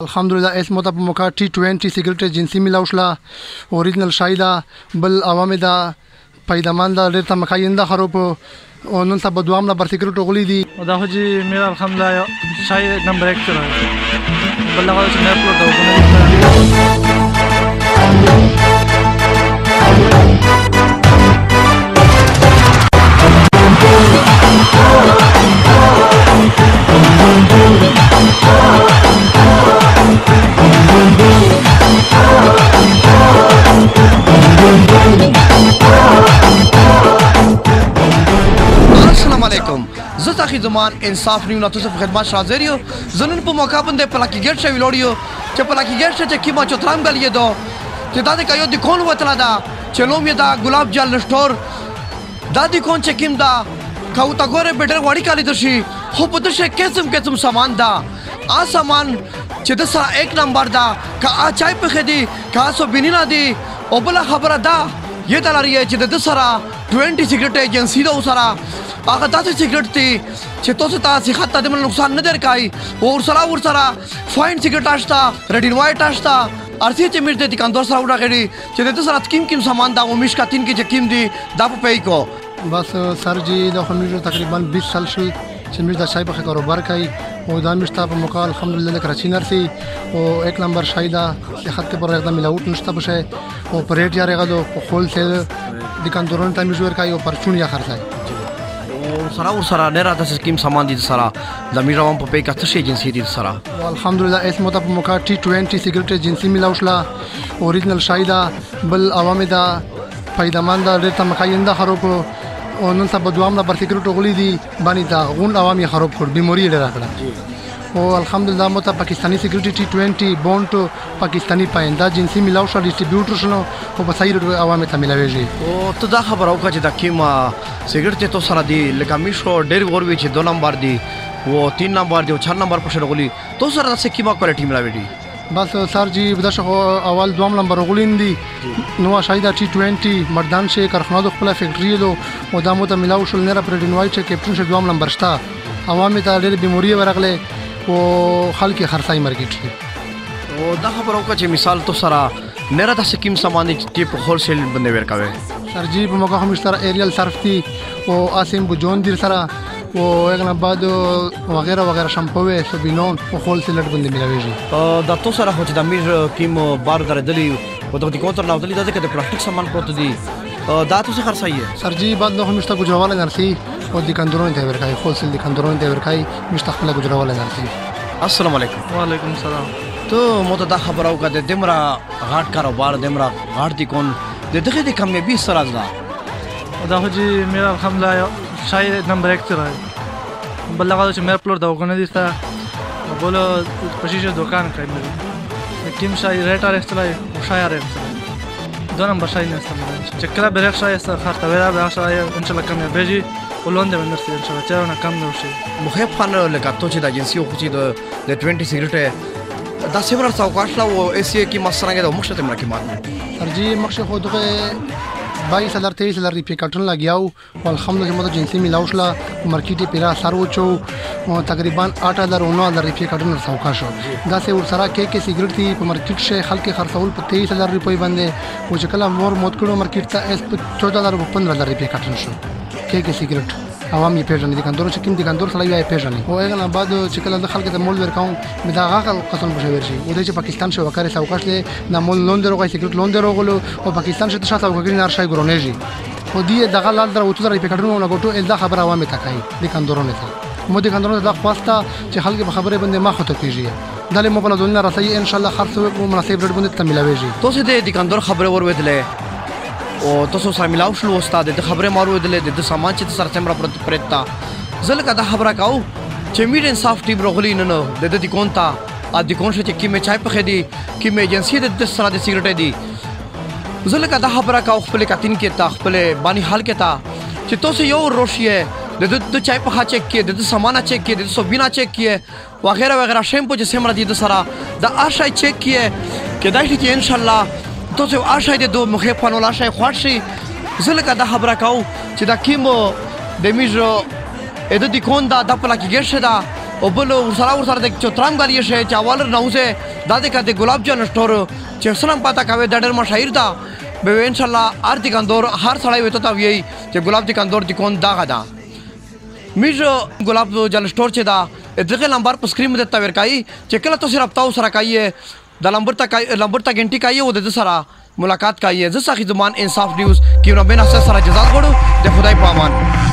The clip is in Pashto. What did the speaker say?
الحمدلله اسمه ته په موقع T20 سیګریټ جنسي میلاو شله اوریجنل شای ده بل عوامې ده پیدامان ده ډېر تمکاینده خروپ او نن سبا دوام نمبر سیګریټ غولي دي دا خو چې میرا الحمدلله شای نمبر 1 ته بل هغه چې مې اپلوډ السلام علیکم زه تاخی زمان انصاف نیو ناتو په خدمت حاضر یو زنن په موقع باندې پلاکی ګټ شوی لوړیو چې پلاکی ګټ چې کیما چترام غلیه دو چې دا د کایو د کون وتلا دا چلوم یدا ګلاب جل نشټور دا د کون چې کیم دا کاو تا ګوره بیٹر واړی کالی دشي خو په دشه قسم سامان دا سامان چې د سره 1 نمبر دا کا چای په خدي کا سو بنینا دی او بل خبره دا یہ دلاري چې د سره 20 سیګریټ ایجنسی دا سره هغه داسې سیګریټ دی چې تاسو خاطر د نقصان نه درکای او ورسره فاین سیګریټ آشتا ریډ وایټ آشتا ارسی چې میر د دکاندار سره وډاګړي چې د سره کیم سامان دا او مشکا 3 کې چې کیم دی دا په پی کو بس سر جی د خمیرو تقریبا 20 سال شي چې میر د شای په کاروبار کوي او دا مشتا په موقع الحمدلله کراچی نرسي او 1 نمبر شای دا خط کې پر اقدام ملاوت نشته بشه او پریټ یا رغدو په خول سره دکاندارونو ته مجبور کوي او پرچون یا خرڅای سره نه راته سکیم سامان دي سره د میروم په پی کته شي جنسي دي سره الحمدلله اسمه ته په موقع T20 سیګریټ جنسي میلاو شله اوریجنل شای ده بل عوامې ده پیدامان ده ډېر تمکاینده خروپ او نن سبا دوام نمبر سیګریټ غولي دي باندې دا غون عوامي خروپ کړ بیماری ډېر راکړه او الحمدلله مو ته پاکستاني سیګریټ T20 بونټ پاکستاني پاینده جنسي میلاو شله ډیسټریبیوټر شنو او په صحیح عوامي ته میلاويږي او ته دا خبر او چې دا کیما سیګریټ ته سره دی لکه میشو ډېر غوروي چې 2 نمبر دی او 3 نمبر دی او 4 نمبر پر شغلي تو سره د کیما کوالټي میلاوي بس سر جی بدشه اول دوام نمبر غولین دي نو شایدا T20 مردان شي کارخانه خپل فیکټری دو او دا مو ته میلاو شول نه پر ډینوای چې کیپټن شه دوام نمبر شتا عوامي ته ډېر بیماری ورغله او خلک خرڅای مارکیټ او دا خبر او چې مثال تو سره نه راته سکیم سامان چې په هول سیل باندې ورکاوي سر جی په موقع هم سره ایریل صرف تي او اسیم بجون دیر سره او هغه بعد وغیرہ شامپو سبینون او هول سیل باندې ملاويږي دا تو سره هوته د میر کیم بار درېدلی او د کوتر نو دلی دا د پلاستیک سامان پروت دي دا تو څه خرڅایي سر جی بعد نو همشته ګجراواله نرسي او دکاندارونو ته ورکای هول سیل دکاندارونو ته ورکای مستقله ګجراواله نرسي السلام علیکم وعلیکم السلام تو مو ته خبر او کده دمرا غاټ کاروبار دمرا غاټ دي کون د دغه د کامیابی سره ده دا خو چې میرا الحمدلله شای نمبر 1 ته بل هغه چې مې اپلوډ دا وګڼه دي تا بوله پښیشه دکان کوي مې کیم شای ریټ ارستلای شای ارستلای 2 نمبر شای نه استعمال چې کله برخ شای سره خاطر ولا به شای ان شاء الله کامیابی ولوند ونرسي ان شاء الله چرونه کم نه وشي مخه فن لکه تو چې د اجنسی خو چې د 20 سیګریټ دا سیمرا څوکاش لا او اس کی مسرنګ د مخشه تمره کې مات سر جی مخشه خو دغه 22 سال 23 سال ریپی کټن لګیاو الحمدلله مو جنسي میلاو شله مارکیټ پیرا سر وچو تقریبا 8000 او 9000 ریپی کټن څوکاش دا سه ور سره کې سیګریټ دی په مارکیټ شه خلک خرڅول په 23000 روپۍ باندې او چې کله مور موت کړو مارکیټ ته 14000 او 15000 روپۍ کټن شو کې سیګریټ عوام یې پیژنې دکاندار چې کوم دکاندار سره یې پیژنې او هغه نه بعد چې کله د خلکو ته مول ورکاو مې دا هغه قسم بشوي شي او د پاکستان شو وکړې څوکاش له نامول لون دروغه سیګریټ لون دروغلو او پاکستان شته شاته وګړي نار شای ګرونېږي خو دې دغه لال درو تو درې پکړنو نه ګټو ال دا خبر عوام ته کوي دکاندارونو ته مو دکاندارونو ته خواسته چې خلک په خبره باندې ما خطو کیږي دله مو بل ځل راځي ان شاء الله خرڅ او مناسب ریټ باندې تملاويږي تو سه دې دکاندار خبره ورودله او تاسو سره ملاو شلو استاد د خبره مارو دله د سامان چې سره تمره پرتا زل کا دا خبره کاو چې میر انصاف ټیم رغلی نه د دې کونتا ا دې کون چې کی مې چای په خدي کی مې ایجنسی د سره د سیګریټ دی زل کا دا خبره کاو خپل کاتین کې تا خپل بانی حال کې تا چې تاسو یو روشیه د چای په خا چیک کې د سامان چیک کې د سوبینا چیک کې وغیرہ شیمپو چې سمره دي د سره د اشای چیک کې کې دا چې ان شاء الله تاسو اشای د دوه مخې په نو لاشای خوشي زل کا دا خبره کاو چې دا کیمو د میجو د دې کون دا د پلاکی ګرشه دا او بل ورسره د چوترام غالي شي چاوالر نوزه داده کته ګلاب جان سٹور چې سلام پتا کوي د ډېر مشاهیر دا به ان شاء الله ارتي کندور هر سړی وته تا وی چې ګلاب دي کندور دي کون دا غدا میجو ګلاب جان سٹور چې دا دغه نمبر په سکرین مده تا ورکای چې کله تاسو رابطه سره کوي د نمبر تا ګنټي کوي او د سره ملاقات کوي زه ساخي زمان انصاف نیوز کیونو بنا سره جزات غړو د خدای په امان